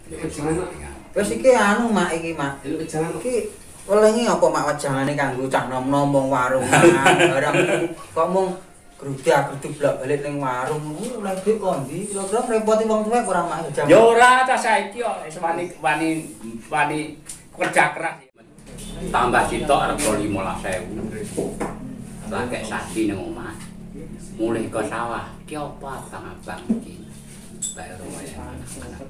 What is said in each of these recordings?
Wis iki anu mak iki mak. Iki welengi apa mak wejangane kanggo cah nom-nom wong warung barang kok mung grudak-gruduk bolak-balik ning warung ngono oleh dhuwit kondi kira-kira ngrepoti wong tuwek ora mak jam. Ya ora ta saiki kok wani kerja keras. Tambah sitok rega 15.000. Lah kek sadi ning omah. Mulih ke sawah, ki apa abang-abang iki. Bayar wae anak-anak.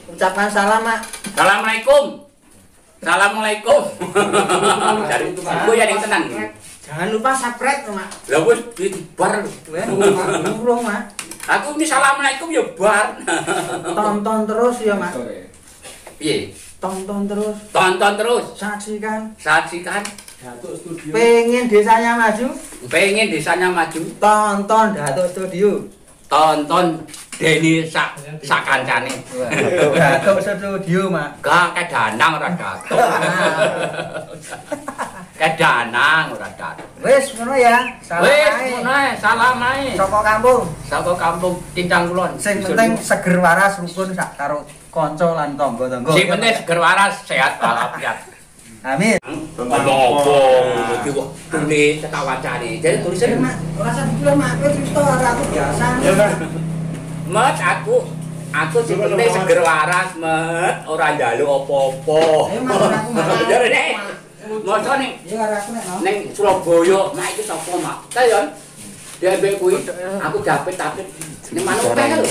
Ucapan salam mak. Assalamualaikum. Assalamualaikum. Dari aku ya yang tenang. Jangan lupa subscribe mak. Lah wis dibar lho. Urung mak. Aku ini assalamualaikum ya bar. Tonton terus ya mak. Piye? Tonton terus. Tonton terus. Saksikan. Saksikan. Datuk Studio. Pengen desanya maju. Pengen desanya maju. Tonton Datuk Studio. Tonton Deni sak kancane. Datuk Studio mak. Gak kedanang ora datuk. Kedanang ora datuk. Wis ngono ya. Wis ngono ae, salam ae. Saka kampung. Saka kampung Cincang Kulon. Sing penting seger waras rukun sak karo kanca lan tangga-tangga. Sing penting seger waras, sehat walafiat. Amin. Ngomong iki kok tune cekak wacane. Jadi tulisan Mak, ora usah dibilang mak, kowe cerita karo aku biasa. Ya kan. Mat aku sing penting seger waras, Mat. Ora njaluk apa-apa. Jare nek moco ning Ya karo aku nek no. ning Surabaya, mak iki sapa, Mak? Ta yo. Dhek kuwi aku dapet ning manuk teh lho.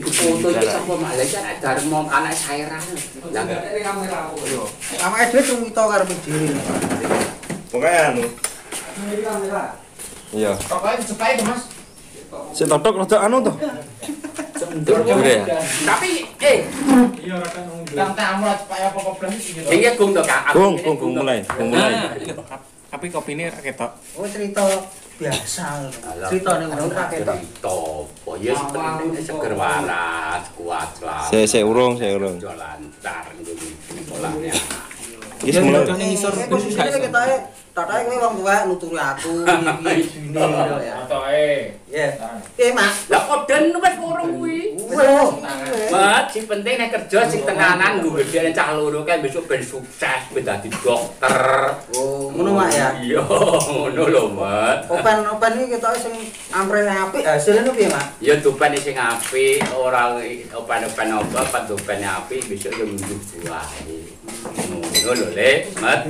Foto iki sapa, Mak? Lah iki anak Darmo, anak Sairah. Lah Awake dhewe cumita karo dhewe. Pokoke anu. Iya. Pokoke supaya Mas. Sing totok rada anu to. tapi Iya rada anu. Yang tamu supaya apa problem iki. iki gung to, Kak. Gung mulai. Tapi kopine ra ketok. Oh cerita biasa. Cerita ning ngono ra ketok. Apa ya penting seger waras, kuat lah. Saya urung. Lancar ngene sekolahnya. Wis mulai. Posisine ketoke tatahe kowe wong tuwek nuturi aku iki dine ya. Atoke. Ya. Mak. Lah koden wis urung kuwi. Mat, sing penting nek kerja sing tenganan nggo gedhe cah loro kae besok ben sukses ben dadi dokter. Oh, ngono Mak ya. Iya, ngono lho, Mat. Open iki ketoke sing ampreh apik hasilnya piye Mak? Ya dopen sing apik, ora open-open apa, pas dopen apik besok yo ngunduh buah. Ngono lho, Le, Mat.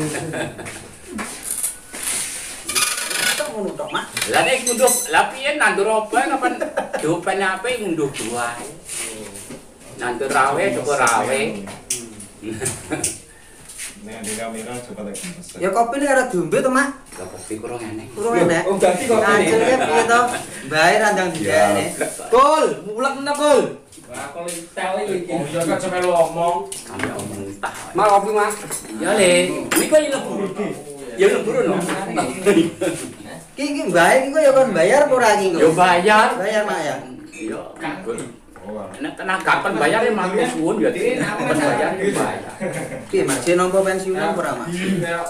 Ngono tok Mak. Lah nek ngunduh, lah piye nandur open apa dopen apik ngunduh buah. Nandur rawe cukup rawe. Nek di kamera coba tak. Ya kopi ini ada diombe to Mak. Lah kopi kurang enek. Kurang enak. Oh, dadi kopi. Hasilnya piye to? Bae randang dijane. Kul, mulek mena Kul. Wah, kalau tel iki. Oh, ya kan sampe lu omong. Sampe omong entah. Mak kopi, Mak. Ya Le, niku ya lebur. Ya lebur no. Ki bae iki ya kon bayar apa ora iki? Yo bayar. Bayar Mak ya. Iya. Nek tenaga kan bayar ya matur suwun ya. Pas bayar ya bayar. Piye Mak, jeneng nompo pensiun apa ora Mak?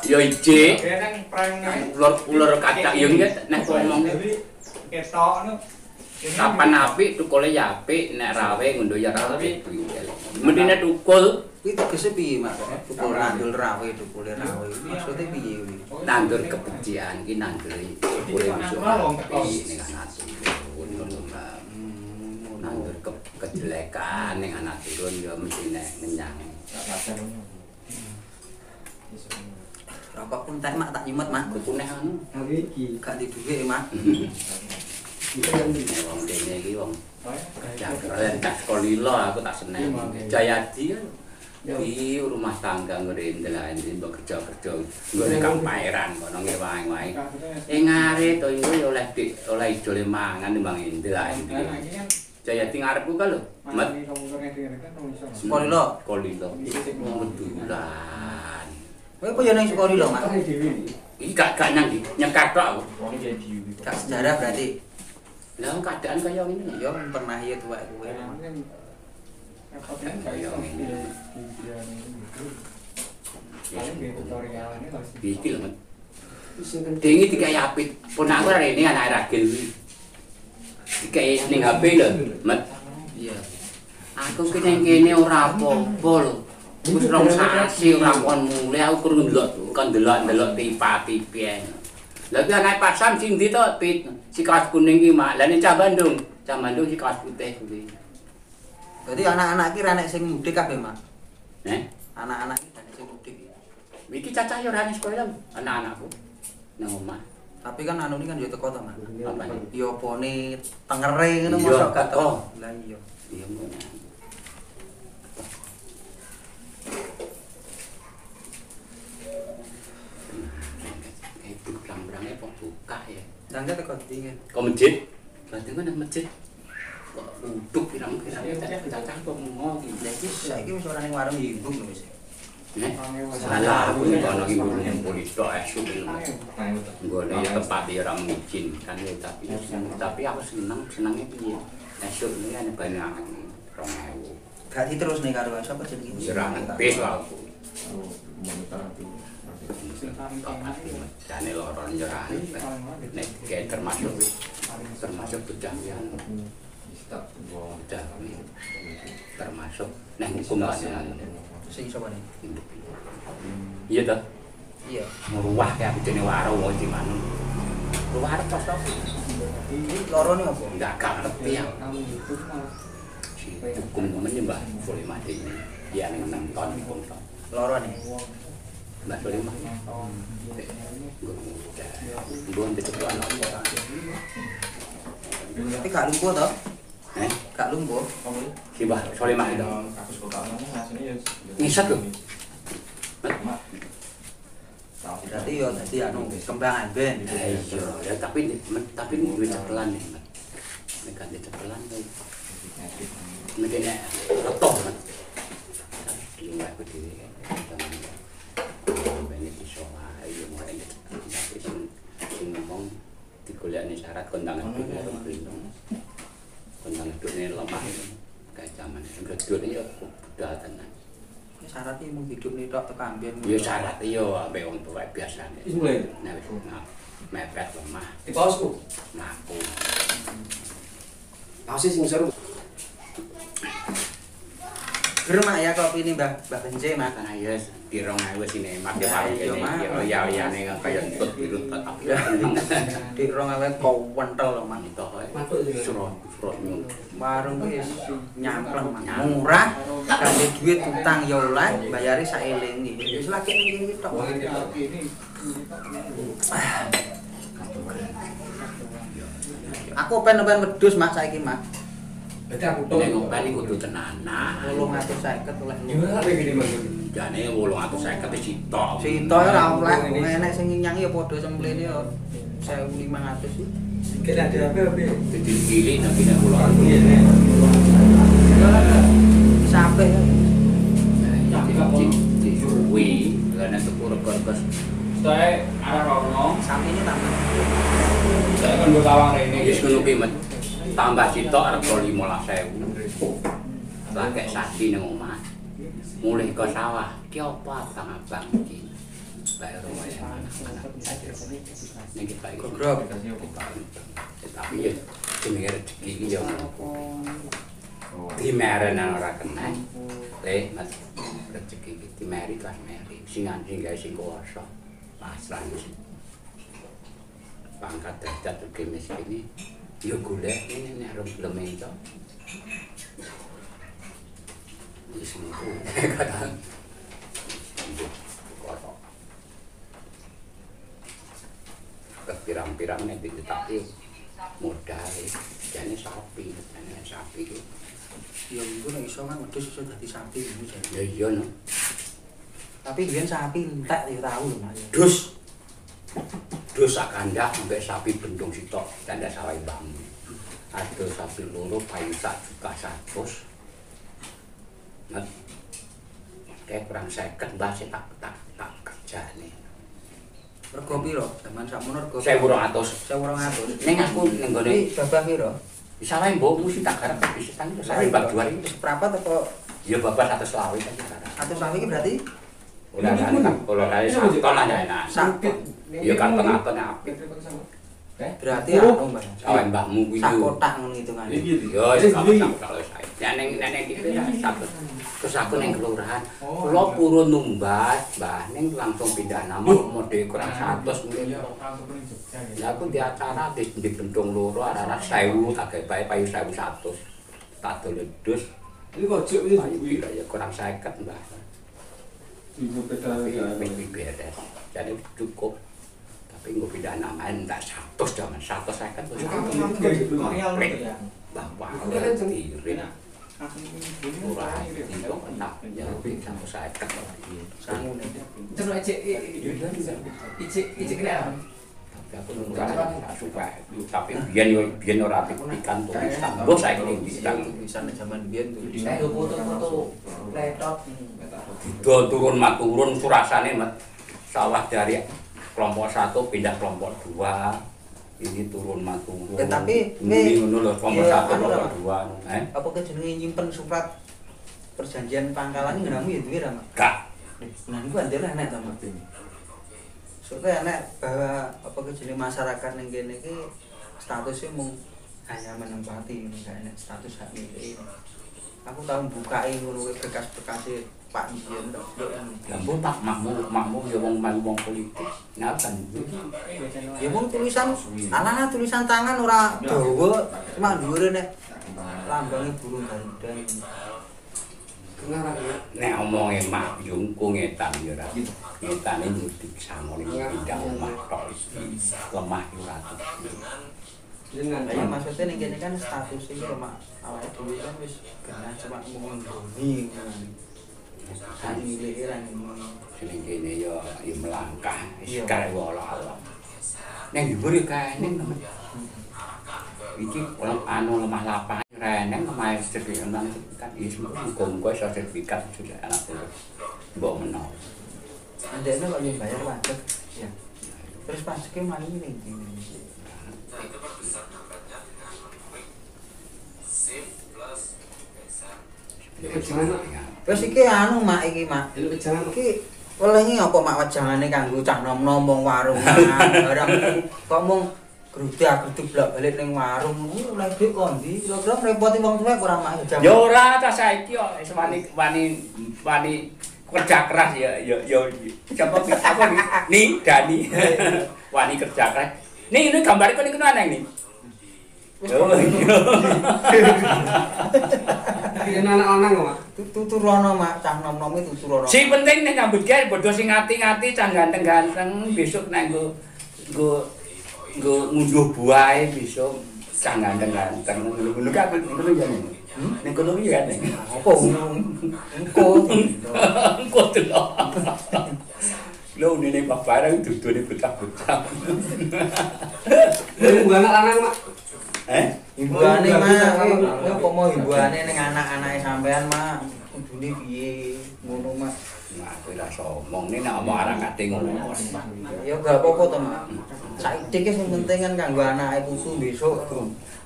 Ya ije. Kan prank Ulur kacak yo nek ngomong ketok nu. kapan apik tukule ya apik, nek rawe ngunduh ya rawe. Mendine tukul Kuwi tegese piye Mak? Tukul nandul rawe, tukule rawe. Maksudnya piye kuwi? nandur kebencian iki nanduri tukule musuh apik ning anak turun ngono Mbak. Nandur kejelekan ning anak turun ya mesti nek ngenyang. Rokok pun tak Mak tak nyumet Mak. Kuku nek anu Gak di dhuwit Mak. wong dene iki wong jagren cak sekolila aku tak seneng. Jayadi kan iki rumah tangga ngrendelain mbok kerja-kerja nggone kampairan kono ngewae wae. Ngare to iku ya oleh idole mangan timbang ndelain. Jayadi ngarepku ka lho. Mat Sekolila. kolilo. Medulan. Kowe apa ya nang sekolila Mak? Iki gak nyekak tok aku. Gak sejarah berarti. Lah keadaan kaya ngene Ya pernah ya tuwek kowe. kaya ngene. Iki lho, Mat. Dingi dikai apit. Pun aku rene anak ragil kuwi. kayak ning HP lho, Mat. Iya. Aku ki ning kene ora apa-apa lho. Wis rong sasi ora kon mulih aku kurang ndelok tipa-tipi ae. Lah ki anak pasam sing ndi to, Pit? Si kaos kuning ki mak. Lah ning Cah Bandung si kaos putih kuwi. Berarti anak-anak ki ra nek sing mudik kabeh, Mak. Anak-anak ki nek sing mudik. Iki cacah yo ora ning sekolah anak-anakku. Nang omah. Tapi kan anu ini kan yo teko to, Mak. Apa? Yo opone tengere ngono mosok gak teko. Lah iya. Iya ngono. Lambrangnya kok buka ya. Tangga teko ndi kan? Kok masjid? Berarti kan nang masjid. Kok duduk pirang-pirang cacah kok ngomong iki. Lah iki saiki wis ora ning warung ibu lho wis. Salah aku kono iki ngurung polis tok esuk. Nggone tempat dia ora mengizinkan ya tapi aku senenge piye. Esuk ini kan banyak 2000. Gak diterusne karo sapa jenenge? Serangan bis aku. Jane loro njerahan nek kayak termasuk bocah yang termasuk nek hukum kan Sing sapa nih? iya toh Iya. ngruwah kayak bojone warung wae di manung luar tos to Iki lorone apa? enggak ngerti ya hukum temen Mbah boleh mati ya ning 6 ton hukum to Lorone. Mbak Solimah gue dicepuan apa Tapi gak lumpuh toh? Gak lumpuh. si Mbah Solimah itu ngisat lho Berarti yo dadi anu kembangan ben. iya ya tapi ini duit cepelan nih nek ganti cepelan tuh mungkin toh kan enggak berdiri ngomong digolekne syarat kondangan kondangan duitnya lemah kayak zaman duitnya ya budal tenan Syaratnya mung hidup nih tok teko amben. ya syarat yo ambek wong tuwa biasa nek mulai. mepet lemah Di pausku. ngaku Pausnya sing seru. Germak ya kopi ini Mbah Bence Mas. karena ya di 2000 sini mak ya paling ini ya ning kaya entut biru tapi Di 2000 kau wentel lho Mas. itu surat Warung ki wis nyampleng Mas. Murah, gandhe duit utang ya oleh, bayare saeling iki. Wis lagi ning kene tok. Aku pen-pen wedhus Mas saiki Mas. Berarti aku tok. nek ngopeni kudu tenanan 850 oleh. Gimana lagi di mana? jane 850 sitok Sito ora oleh, enek sing nyinyangi ya padha semplene ya 1500 sih. Kita ada apa? jadi cilik tapi nek kula Sampai suwi lan nek sepuro-puro Saya arah rono. sampine tambah. Saya kan berlawang rene. wis ngono ki Mas tambah sitok arep 15.000 lah kek sadi ning omah mulih ke sawah ki apa abang iki bayar rumah ya anak-anak ning kita iki Gogrok. tapi ya jenenge rezeki iki yo dimeren ora kena Mas rezeki iki dimeri kan meri sing gawe sing kuwasa pasrah pangkat derajat ugi miskin yo golek ini nek rong gelem itu wis niku kadang kotok pirang-pirang nek ditetapi modal jane sapi iki Ya iku nek iso kan wedhus iso dadi sapi ngono jane. ya iya no Tapi biyen sapi entek ya tau lho Mas. dus akandah sampai sapi bendung sitok tanda sawah bambu ada sapi loro payu 1.100.000 kayak kurang 50 mbah sik tak kerjane Rego piro? Zaman sakmono rego 1.200 1.200. ning aku ning gone Iki babah piro? bisa wae mbokmu sih tak garap bisa tang saya bab 2 iki Seprapat apa ya babah 100 lawe kan sekarang 100 iki berarti udah kan kalau kali 1 ton aja enak sakit. ya kan tengah-tengah apik Berarti anu Mbak. Sawen mbahmu kuwi. Sak kotak ngono hitungane. Yo kalau saya. Nenek iki satu. Terus aku ning kelurahan. Kula purun numbat, Mbah ning langsung pindah nama mode kurang 100 mungkin. Lah aku di acara di Bendung Loro arah 1000 tak gawe bae payu 1100. Tak doledus. Iki kok jek iki Payu ya kurang 50, Mbah. ibu pedal Tapi beres. Jadi cukup. Tapi nggo pindah nama entak 100 jaman 150 terus Bapak irit. Ora itu enak ya sampai saya ket Sangune. Terus icik kena. tapi aku nunggu suka tapi biyen ora pikan tulisan mbok saiki ning bintang Tulisan zaman biyen tuh. Saya foto-foto laptop. turun maturun surasane Mat. Sawah dari kelompok 1 pindah kelompok 2 ini turun maturun Tapi ini ngono lho kelompok 1 kelompok 2 Apa ke jenenge nyimpen surat perjanjian pangkalan ngeramu ya duwe ra, Mak? gak Nah, niku andel enek to, Mak. Soale enek bahwa apa ke jenenge masyarakat ning kene iki statusnya mung hanya menempati, enggak enek status hak milik. Aku tahu bukain ngono bekas-bekase Pak Biyen tok. ya mbok tak makmu ya wong politik ngaten Ya mung tulisan, alana tulisan tangan ora dawa, cuma dhuwure nek lambange burung garudan. nek omonge mak yungku ngetan ya ora ngetane nyudik sangone pindah omah tok lemah ora Ya maksudnya ning kene kan status iki mak awake dhewe kan wis genah cuma mung nggoni ngono. Hak milik ra ngono. sing kene ya melangkah wis kare wala-wala ning dhuwur ya kaene iki anu lemah lapang reneng lemah sertifikat kan iso muga-muga iso sertifikat sudah anak kulo mbok menawa Andekne kok yo bayar wadah. Ya. Terus pajake mari ning kene. Wes iki anu Mak iki Mak. Iki welengi apa Mak wajangane kanggo cah nom-nom wong warung. Barang kok mung grudak-gruduk bolak-balik ning warung ngono lek dik kondi kira-kira ngrepoti wong tuwek ora Mak jam. ya ora ta saiki kok wani kerja keras ya siapa nih Dani wani kerja keras nih ini gambar kok niku ana nih Iki anak-anak kok, Mak. Tuturono Mak, cah nom-nom itu tuturono. sing penting nek nyambut gawe bodho sing ngati-ngati cah ganteng-ganteng besok nek nggo ngunduh buahe besok cah ganteng-ganteng ngono ka ngono ya ning kono iki kan Apa engko engko delok lho nene babarang dudune betah-betah Ibu anak-anak, Mak. Himbuane Mak, apa mau himbuane ning anak-anake sampean Mak? Kudune piye? Ngono Mak. nah aku ora somong nek omong arang ate ngono Ya gak apa-apa to Mak. Saiki iki sing penting kan kanggo anake putu besok.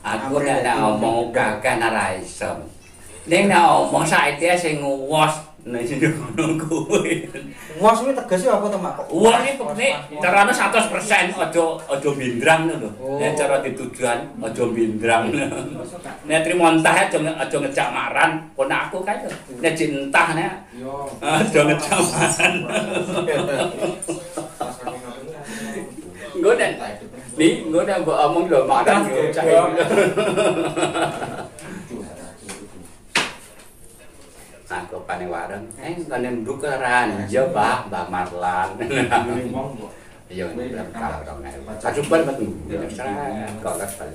aku nek omong gagah ora iso ning nek omong saiki sing nguwas nek sing ngono kuwi Wos kuwi tegese apa to Mak? uang iki nek carane 100% aja bindrang lho nek cara ditujuan aja bindrang nek trimo entah aja ngejak maran kono aku kae nek entah nek Yo. aja ngejak maran nggo nek mbok omong lho maran yo cah aku pane wareng kene mbukeran ya Pak Mbak Marlan iya kalau dong kacupan betul kok kan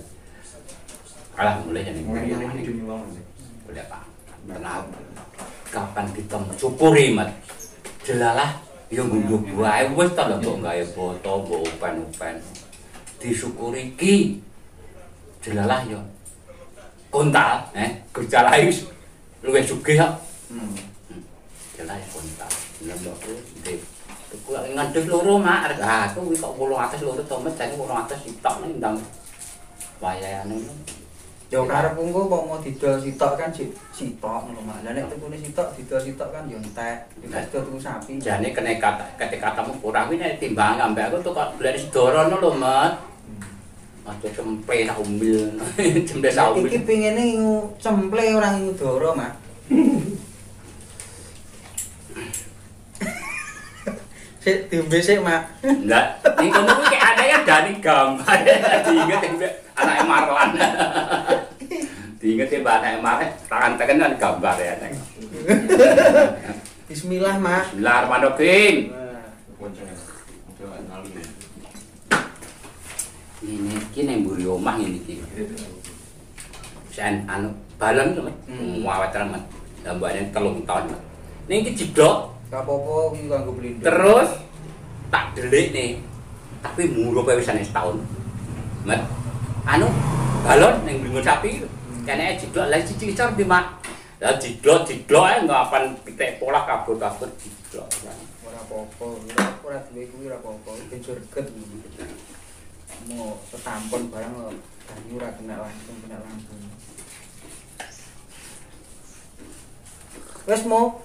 alah mulai ning boleh Pak kenal kapan kita mencupuri Mat jelalah ya ngunduh wae wis ta lho kok gawe foto mbok upen-upen disyukuri iki jelalah ya kontal kerja wis luwih sugih kok jelas kontak nembok iki tuku ngadeg loro Mak aku iki kok 800 loro to Mas jane 800 sitok ning ndang wayahane Yo karepku engko kok mau didol sitok kan sitok ngono Mak. Lah nek tukune sitok didol sitok kan yo entek. Didol tuku sapi. jane ketika katamu kurang kuwi nek timbang ambek aku tuh kok beli sedorono lho Mas Aja cempe sak umbil. Cempe sak umbil. Iki pengene ngingu cemple ora ngingu doro, Mak. Sik diombe sik, Mak. Enggak, ning kono kuwi kek anake dani gambar. Diinget anake Marwan. Diinget mbak anake Marwan, tangan teken kan gambar ya nek. Bismillah, Mak. Bismillahirrahmanirrahim. Ini iki mburi omah ngene iki. Sen anu balon lho, muawat remet. Dambane 3 tahun. Ning iki jedok. Gak apa-apa iki kanggo blindo. Terus tak delik nih. Tapi murah kowe wis setahun. Met. Anu balon ning blingo sapi. Kene jedok lha siji cor di Mak. Lah jedok ae ngapan pitik pola kabur-kabur jedok. Ora apa-apa, ora duwe kuwi ora apa-apa, ben surget. Mau setampon barang banyu ora kena langsung kena lambung. Wes mau